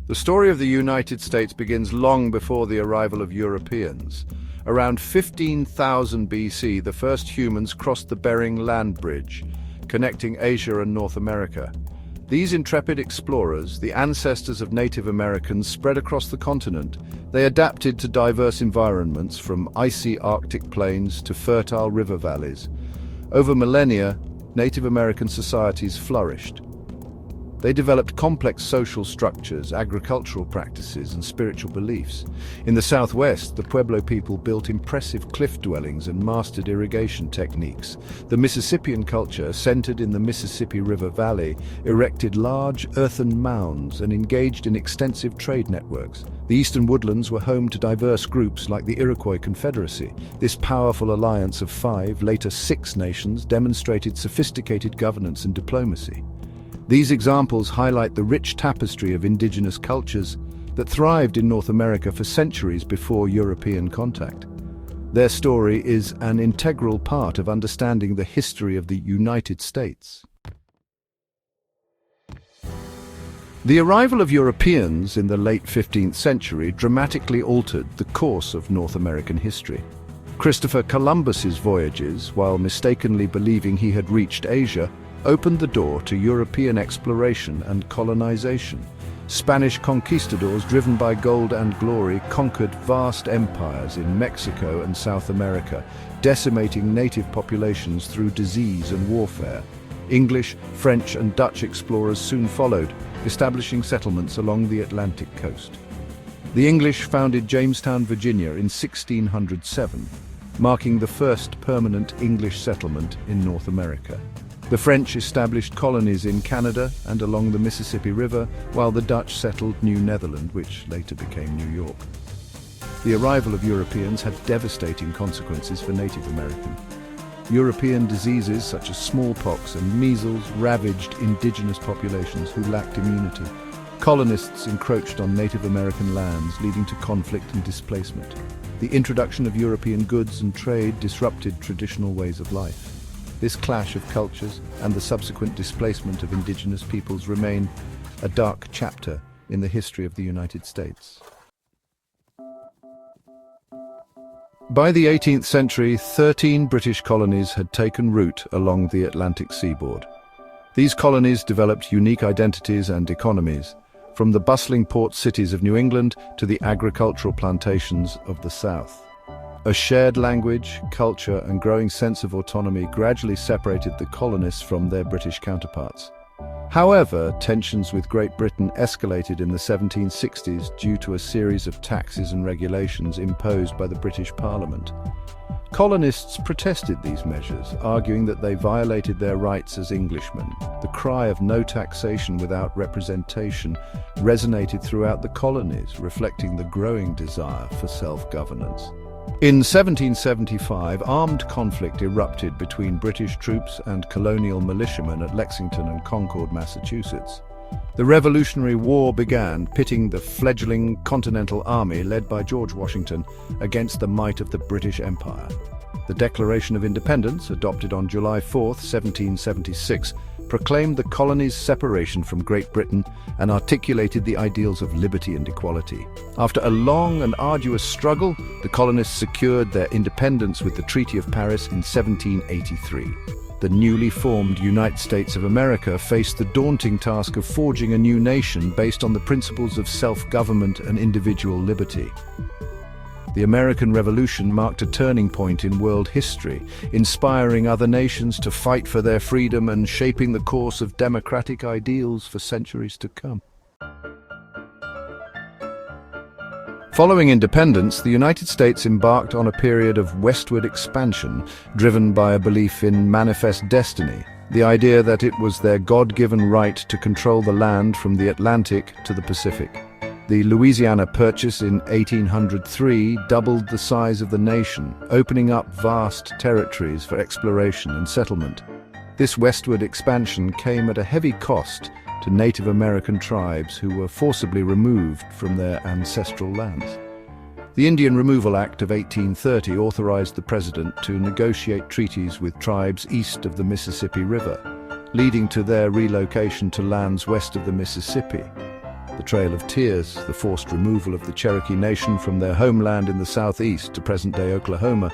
The story of the United States begins long before the arrival of Europeans. Around 15,000 BC, the first humans crossed the Bering Land Bridge, connecting Asia and North America. These intrepid explorers, the ancestors of Native Americans, spread across the continent. They adapted to diverse environments, from icy Arctic plains to fertile river valleys. Over millennia, Native American societies flourished. They developed complex social structures, agricultural practices, and spiritual beliefs. In the southwest, the Pueblo people built impressive cliff dwellings and mastered irrigation techniques. The Mississippian culture, centered in the Mississippi River Valley, erected large earthen mounds and engaged in extensive trade networks. The eastern woodlands were home to diverse groups like the Iroquois Confederacy. This powerful alliance of 5, later 6 nations demonstrated sophisticated governance and diplomacy. These examples highlight the rich tapestry of indigenous cultures that thrived in North America for centuries before European contact. Their story is an integral part of understanding the history of the United States. The arrival of Europeans in the late 15th century dramatically altered the course of North American history. Christopher Columbus's voyages, while mistakenly believing he had reached Asia, opened the door to European exploration and colonization. Spanish conquistadors, driven by gold and glory, conquered vast empires in Mexico and South America, decimating native populations through disease and warfare. English, French, and Dutch explorers soon followed, establishing settlements along the Atlantic coast. The English founded Jamestown, Virginia in 1607, marking the first permanent English settlement in North America. The French established colonies in Canada and along the Mississippi River, while the Dutch settled New Netherland, which later became New York. The arrival of Europeans had devastating consequences for Native Americans. European diseases such as smallpox and measles ravaged indigenous populations who lacked immunity. Colonists encroached on Native American lands, leading to conflict and displacement. The introduction of European goods and trade disrupted traditional ways of life. This clash of cultures and the subsequent displacement of indigenous peoples remain a dark chapter in the history of the United States. By the 18th century, 13 British colonies had taken root along the Atlantic seaboard. These colonies developed unique identities and economies, from the bustling port cities of New England to the agricultural plantations of the South. A shared language, culture, and growing sense of autonomy gradually separated the colonists from their British counterparts. However, tensions with Great Britain escalated in the 1760s due to a series of taxes and regulations imposed by the British Parliament. Colonists protested these measures, arguing that they violated their rights as Englishmen. The cry of no taxation without representation resonated throughout the colonies, reflecting the growing desire for self-governance. In 1775, armed conflict erupted between British troops and colonial militiamen at Lexington and Concord, Massachusetts. The Revolutionary War began, pitting the fledgling Continental Army led by George Washington against the might of the British Empire. The Declaration of Independence, adopted on July 4, 1776, proclaimed the colony's separation from Great Britain and articulated the ideals of liberty and equality. After a long and arduous struggle, the colonists secured their independence with the Treaty of Paris in 1783. The newly formed United States of America faced the daunting task of forging a new nation based on the principles of self-government and individual liberty. The American Revolution marked a turning point in world history, inspiring other nations to fight for their freedom and shaping the course of democratic ideals for centuries to come. Following independence, the United States embarked on a period of westward expansion, driven by a belief in manifest destiny, the idea that it was their God-given right to control the land from the Atlantic to the Pacific. The Louisiana Purchase in 1803 doubled the size of the nation, opening up vast territories for exploration and settlement. This westward expansion came at a heavy cost to Native American tribes who were forcibly removed from their ancestral lands. The Indian Removal Act of 1830 authorized the president to negotiate treaties with tribes east of the Mississippi River, leading to their relocation to lands west of the Mississippi. the Trail of Tears, the forced removal of the Cherokee Nation from their homeland in the southeast to present-day Oklahoma,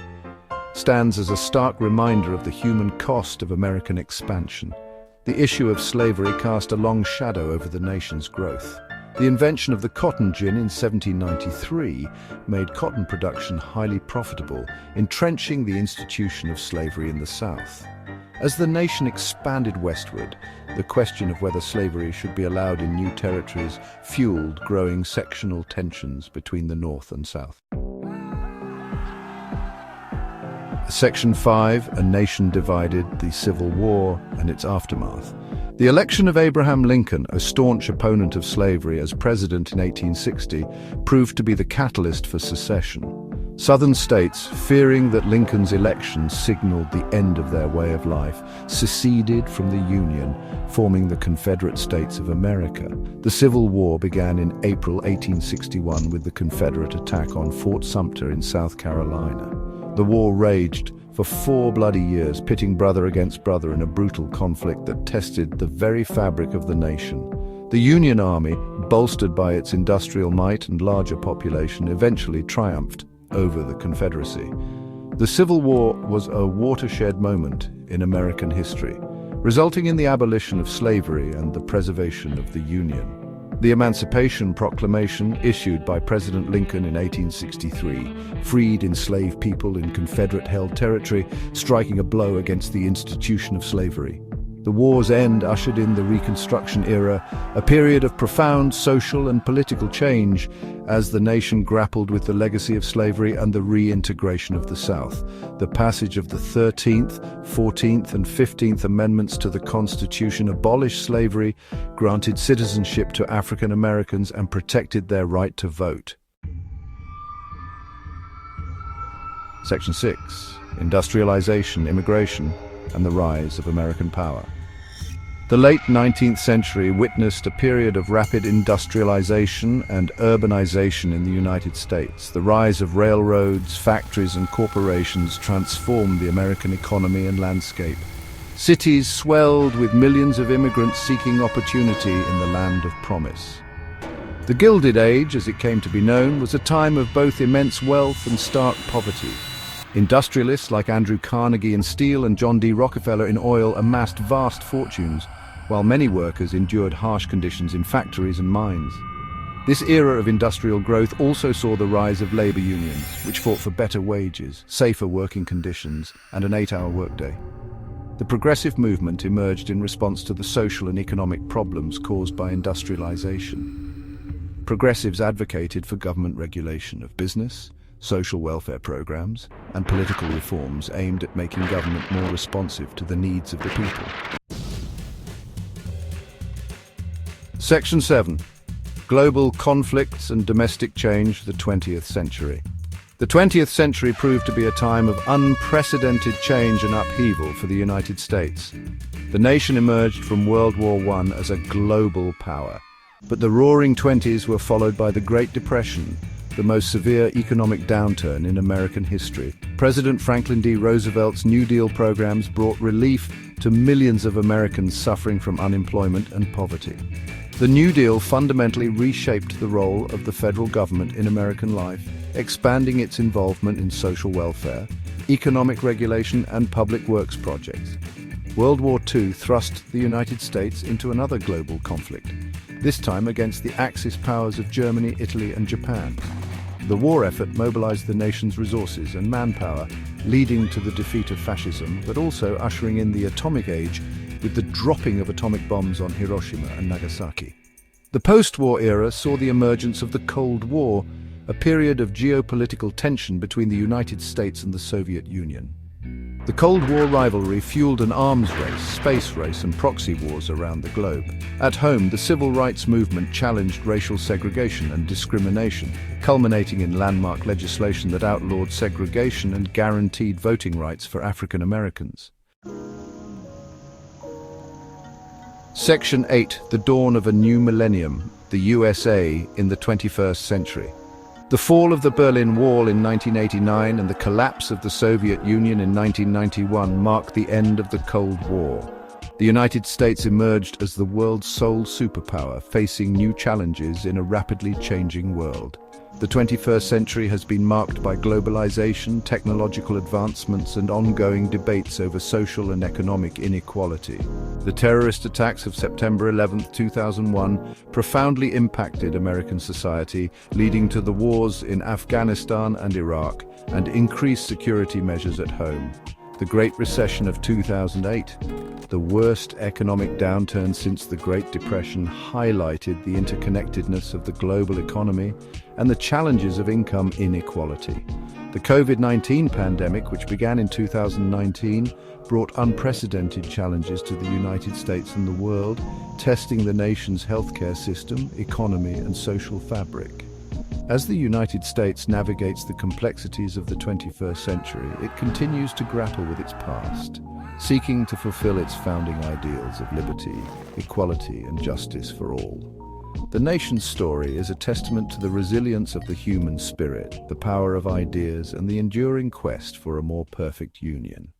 stands as a stark reminder of the human cost of American expansion. The issue of slavery cast a long shadow over the nation's growth. The invention of the cotton gin in 1793 made cotton production highly profitable, entrenching the institution of slavery in the South. As the nation expanded westward, the question of whether slavery should be allowed in new territories fueled growing sectional tensions between the North and South. Section 5, A Nation Divided, the Civil War and its Aftermath. The election of Abraham Lincoln, a staunch opponent of slavery, as president in 1860, proved to be the catalyst for secession. Southern states, fearing that Lincoln's election signaled the end of their way of life, seceded from the Union, forming the Confederate States of America. The Civil War began in April 1861 with the Confederate attack on Fort Sumter in South Carolina. The war raged for 4 bloody years, pitting brother against brother in a brutal conflict that tested the very fabric of the nation. The Union Army, bolstered by its industrial might and larger population, eventually triumphed over the Confederacy. The Civil War was a watershed moment in American history, resulting in the abolition of slavery and the preservation of the Union. The Emancipation Proclamation, issued by President Lincoln in 1863, freed enslaved people in Confederate-held territory, striking a blow against the institution of slavery. The war's end ushered in the Reconstruction era, a period of profound social and political change as the nation grappled with the legacy of slavery and the reintegration of the South. The passage of the 13th, 14th, and 15th Amendments to the Constitution abolished slavery, granted citizenship to African Americans, and protected their right to vote. Section 6. Industrialization, immigration, and the rise of American power. The late 19th century witnessed a period of rapid industrialization and urbanization in the United States. The rise of railroads, factories, and corporations transformed the American economy and landscape. Cities swelled with millions of immigrants seeking opportunity in the land of promise. The Gilded Age, as it came to be known, was a time of both immense wealth and stark poverty. Industrialists like Andrew Carnegie in steel and John D. Rockefeller in oil amassed vast fortunes, while many workers endured harsh conditions in factories and mines. This era of industrial growth also saw the rise of labor unions, which fought for better wages, safer working conditions, and an 8-hour workday. The progressive movement emerged in response to the social and economic problems caused by industrialization. Progressives advocated for government regulation of business, social welfare programs, and political reforms aimed at making government more responsive to the needs of the people. Section 7. Global conflicts and domestic change, the 20th century. The 20th century proved to be a time of unprecedented change and upheaval for the United States. The nation emerged from World War I as a global power, but the Roaring Twenties were followed by the Great Depression, the most severe economic downturn in American history. President Franklin D. Roosevelt's New Deal programs brought relief to millions of Americans suffering from unemployment and poverty. The New Deal fundamentally reshaped the role of the federal government in American life, expanding its involvement in social welfare, economic regulation, and public works projects. World War II thrust the United States into another global conflict, this time against the Axis powers of Germany, Italy, and Japan. The war effort mobilized the nation's resources and manpower, leading to the defeat of fascism, but also ushering in the atomic age with the dropping of atomic bombs on Hiroshima and Nagasaki. The post-war era saw the emergence of the Cold War, a period of geopolitical tension between the United States and the Soviet Union. The Cold War rivalry fueled an arms race, space race, and proxy wars around the globe. At home, the civil rights movement challenged racial segregation and discrimination, culminating in landmark legislation that outlawed segregation and guaranteed voting rights for African Americans. Section 8. The Dawn of a New Millennium, the USA in the 21st Century. The fall of the Berlin Wall in 1989 and the collapse of the Soviet Union in 1991 marked the end of the Cold War. The United States emerged as the world's sole superpower, facing new challenges in a rapidly changing world. The 21st century has been marked by globalization, technological advancements, and ongoing debates over social and economic inequality. The terrorist attacks of September 11, 2001 profoundly impacted American society, leading to the wars in Afghanistan and Iraq and increased security measures at home. The Great Recession of 2008, the worst economic downturn since the Great Depression, highlighted the interconnectedness of the global economy and the challenges of income inequality. The COVID-19 pandemic, which began in 2019, brought unprecedented challenges to the United States and the world, testing the nation's healthcare system, economy, and social fabric. As the United States navigates the complexities of the 21st century, it continues to grapple with its past, seeking to fulfill its founding ideals of liberty, equality, and justice for all. The nation's story is a testament to the resilience of the human spirit, the power of ideas, and the enduring quest for a more perfect union.